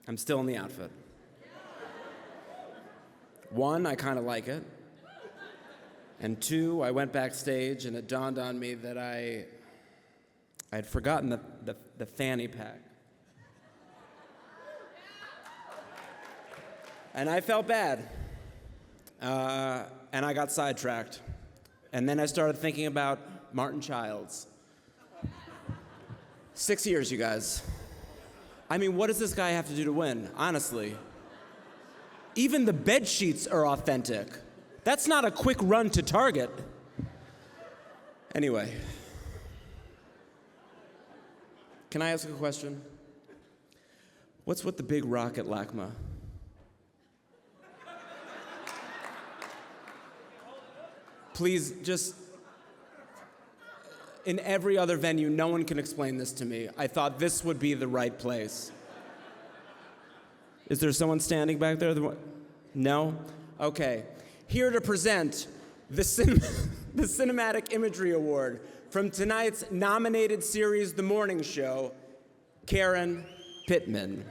I'm still in the outfit. One, I kind of like it. And two, I went backstage and it dawned on me that I had forgotten the fanny pack. And I felt bad. And I got sidetracked. And then I started thinking about Martin Childs. 6 years, you guys. I mean, what does this guy have to do to win, honestly? Even the bed sheets are authentic. That's not a quick run to Target. Anyway. Can I ask a question? What's with the big rock at LACMA? Please, just, in every other venue, no one can explain this to me. I thought this would be the right place. Is there someone standing back there? No? Okay. Here to present the Cinematic Imagery Award from tonight's nominated series, The Morning Show, Karen Pittman.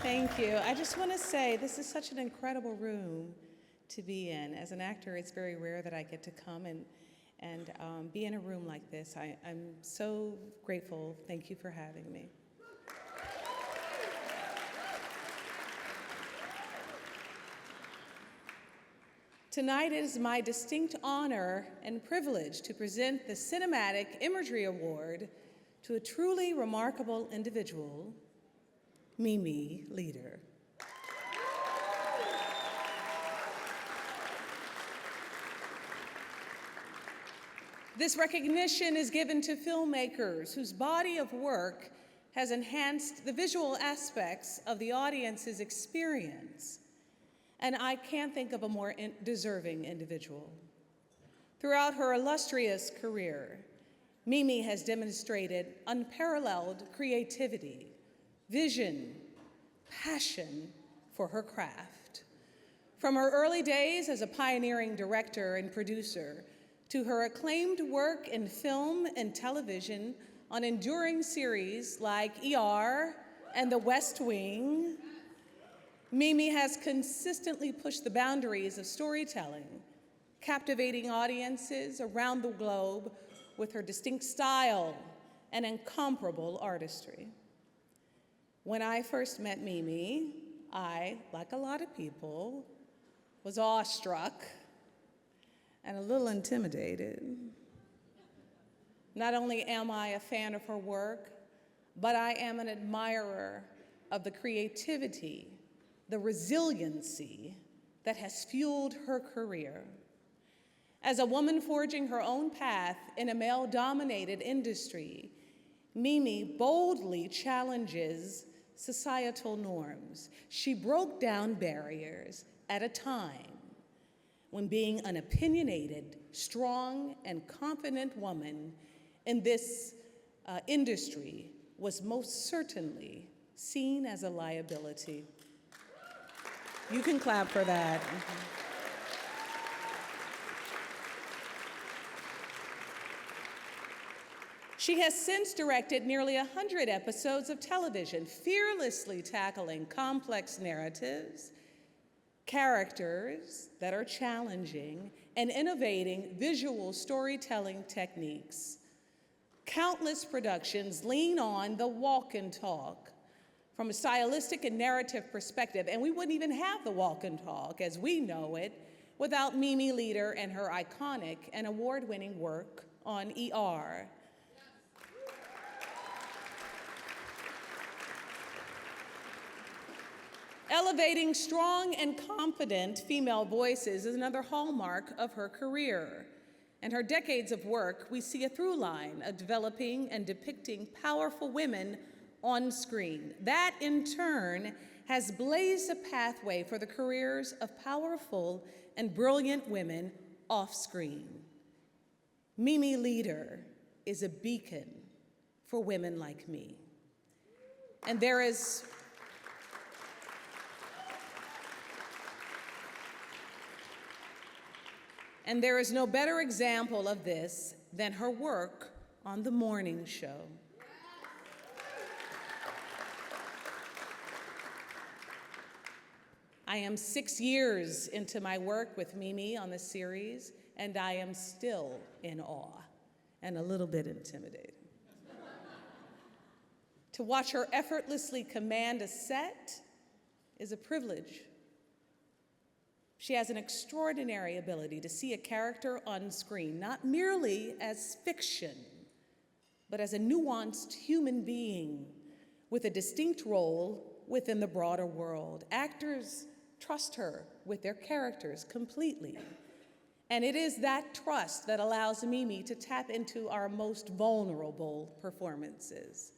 Thank you. I just want to say this is such an incredible room to be in. As an actor, it's very rare that I get to come and be in a room like this. I'm so grateful. Thank you for having me. Tonight it is my distinct honor and privilege to present the Cinematic Imagery Award to a truly remarkable individual, Mimi Leder. This recognition is given to filmmakers whose body of work has enhanced the visual aspects of the audience's experience. And I can't think of a more deserving individual. Throughout her illustrious career, Mimi has demonstrated unparalleled creativity, vision, passion for her craft. From her early days as a pioneering director and producer to her acclaimed work in film and television on enduring series like ER and The West Wing, Mimi has consistently pushed the boundaries of storytelling, captivating audiences around the globe with her distinct style and incomparable artistry. When I first met Mimi, I, like a lot of people, was awestruck and a little intimidated. Not only am I a fan of her work, but I am an admirer of the creativity, the resiliency that has fueled her career. As a woman forging her own path in a male-dominated industry, Mimi boldly challenges societal norms. She broke down barriers at a time when being an opinionated, strong, and confident woman in this industry was most certainly seen as a liability. You can clap for that. She has since directed nearly 100 episodes of television, fearlessly tackling complex narratives, characters that are challenging, and innovating visual storytelling techniques. Countless productions lean on the walk and talk from a stylistic and narrative perspective, and we wouldn't even have the walk and talk as we know it without Mimi Leder and her iconic and award-winning work on ER. Elevating strong and confident female voices is another hallmark of her career. In her decades of work, we see a through line of developing and depicting powerful women on screen. That, in turn, has blazed a pathway for the careers of powerful and brilliant women off screen. Mimi Leder is a beacon for women like me. And there is And there is no better example of this than her work on The Morning Show. I am 6 years into my work with Mimi on the series, and I am still in awe and a little bit intimidated. To watch her effortlessly command a set is a privilege. She has an extraordinary ability to see a character on screen, not merely as fiction, but as a nuanced human being with a distinct role within the broader world. Actors trust her with their characters completely. And it is that trust that allows Mimi to tap into our most vulnerable performances.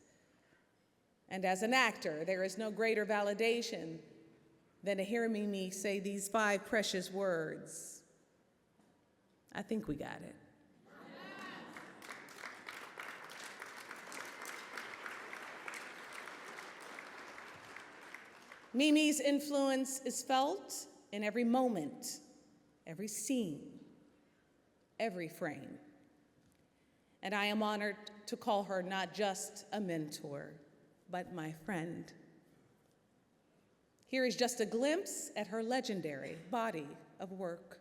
And as an actor, there is no greater validation than to hear Mimi say these 5 precious words. I think we got it. Mimi's influence is felt in every moment, every scene, every frame. And I am honored to call her not just a mentor, but my friend. Here is just a glimpse at her legendary body of work.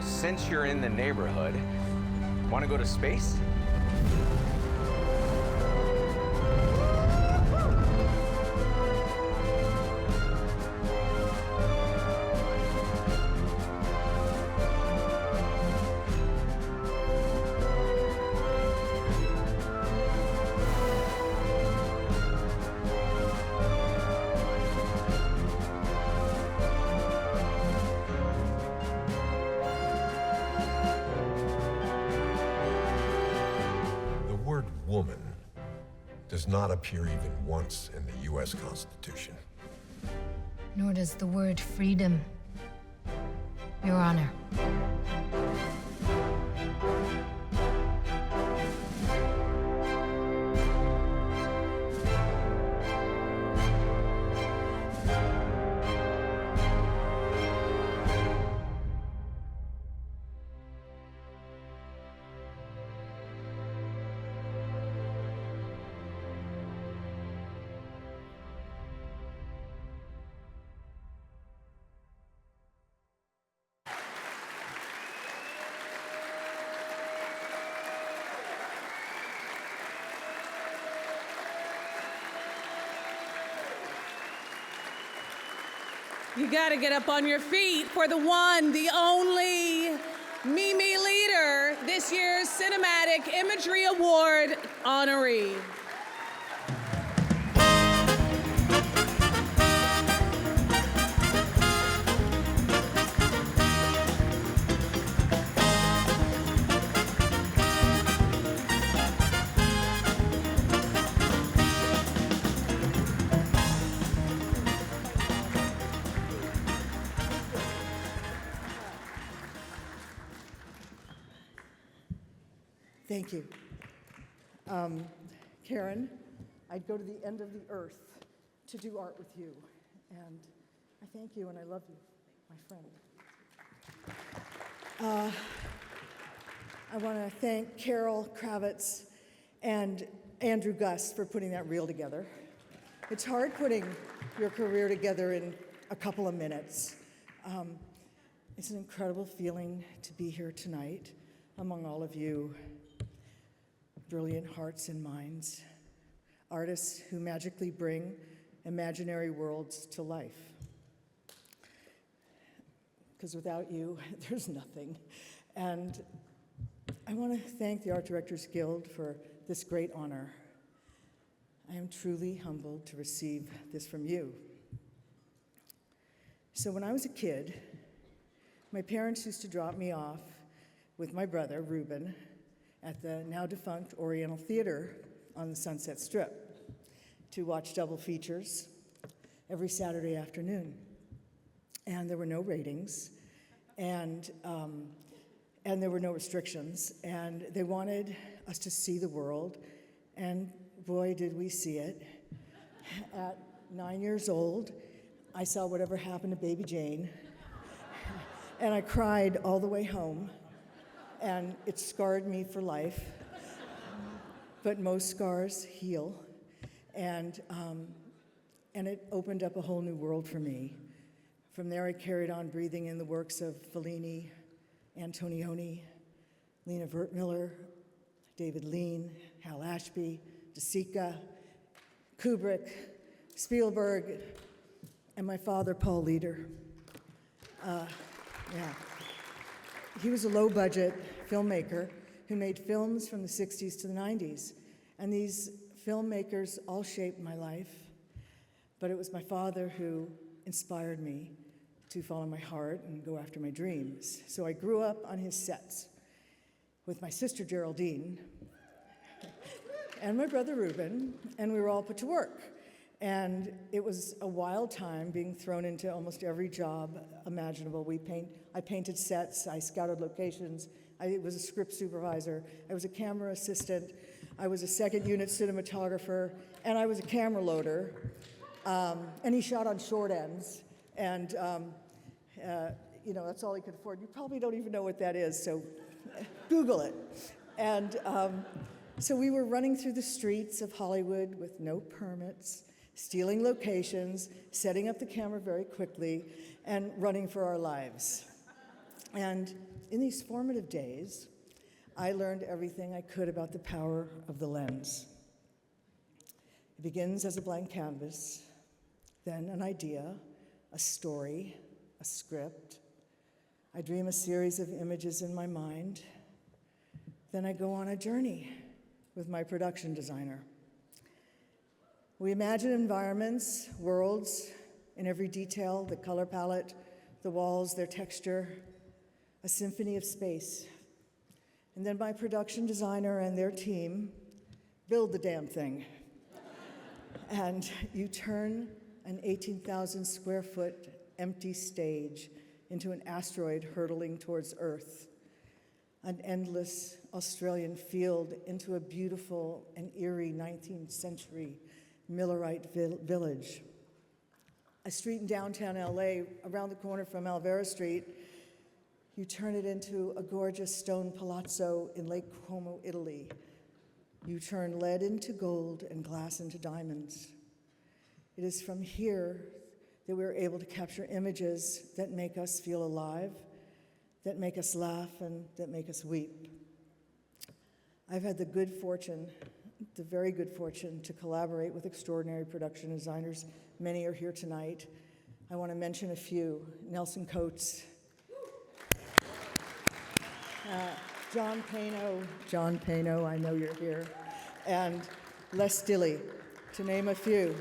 Since you're in the neighborhood, want to go to space? does not appear even once in the U.S. Constitution. Nor does the word freedom, Your Honor. You gotta get up on your feet for the one, the only Mimi Leader, this year's Cinematic Imagery Award honoree. Thank you. Karen, I'd go to the end of the earth to do art with you. And I thank you and I love you, my friend. I want to thank Carol Kravitz and Andrew Gus for putting that reel together. It's hard putting your career together in a couple of minutes. It's an incredible feeling to be here tonight among all of you. Brilliant hearts and minds, artists who magically bring imaginary worlds to life. Because without you, there's nothing. And I want to thank the Art Directors Guild for this great honor. I am truly humbled to receive this from you. So when I was a kid, my parents used to drop me off with my brother, Reuben, at the now-defunct Oriental Theater on the Sunset Strip to watch double features every Saturday afternoon. And there were no ratings, and there were no restrictions, and they wanted us to see the world, and boy, did we see it. At 9 years old, I saw Whatever Happened to Baby Jane, and I cried all the way home. And it scarred me for life, but most scars heal, and it opened up a whole new world for me. From there, I carried on breathing in the works of Fellini, Antonioni, Lena Wertmüller, David Lean, Hal Ashby, De Sica, Kubrick, Spielberg, and my father, Paul Leader. He was a low-budget filmmaker who made films from the 60s to the 90s. And these filmmakers all shaped my life. But it was my father who inspired me to follow my heart and go after my dreams. So I grew up on his sets with my sister Geraldine and my brother Reuben, and we were all put to work. And it was a wild time being thrown into almost every job imaginable. I painted sets, I scouted locations, I was a script supervisor, I was a camera assistant, I was a second unit cinematographer, and I was a camera loader. And he shot on short ends, and that's all he could afford. You probably don't even know what that is, so Google it. And so we were running through the streets of Hollywood with no permits, stealing locations, setting up the camera very quickly, and running for our lives. And in these formative days, I learned everything I could about the power of the lens. It begins as a blank canvas, then an idea, a story, a script. I dream a series of images in my mind. Then I go on a journey with my production designer. We imagine environments, worlds, in every detail, the color palette, the walls, their texture, a symphony of space. And then my production designer and their team build the damn thing. And you turn an 18,000 square foot empty stage into an asteroid hurtling towards Earth, an endless Australian field into a beautiful and eerie 19th century Millerite village. A street in downtown LA, around the corner from Alvera Street, you turn it into a gorgeous stone palazzo in Lake Como, Italy. You turn lead into gold and glass into diamonds. It is from here that we're able to capture images that make us feel alive, that make us laugh, and that make us weep. I've had the very good fortune to collaborate with extraordinary production designers. Many are here tonight. I want to mention a few. Nelson Coates, John Pano, I know you're here, and Les Dilley, to name a few.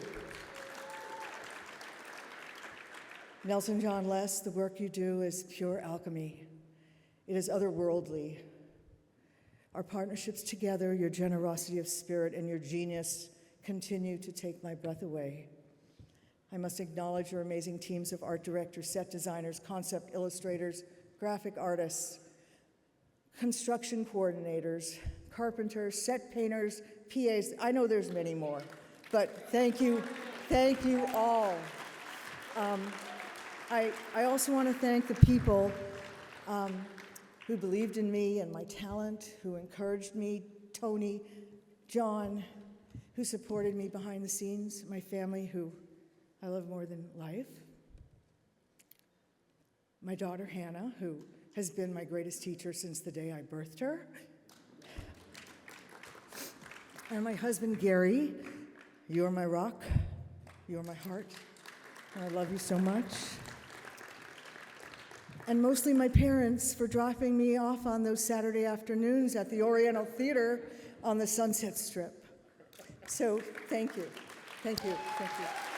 Nelson John Les, the work you do is pure alchemy. It is otherworldly. Our partnerships together, your generosity of spirit, and your genius continue to take my breath away. I must acknowledge your amazing teams of art directors, set designers, concept illustrators, graphic artists, construction coordinators, carpenters, set painters, PAs. I know there's many more, but thank you all. I also want to thank the people who believed in me and my talent, who encouraged me, Tony, John, who supported me behind the scenes, my family, who I love more than life, my daughter, Hannah, who has been my greatest teacher since the day I birthed her, and my husband, Gary. You are my rock, you are my heart, and I love you so much. And mostly my parents for dropping me off on those Saturday afternoons at the Oriental Theater on the Sunset Strip. So thank you, thank you, thank you.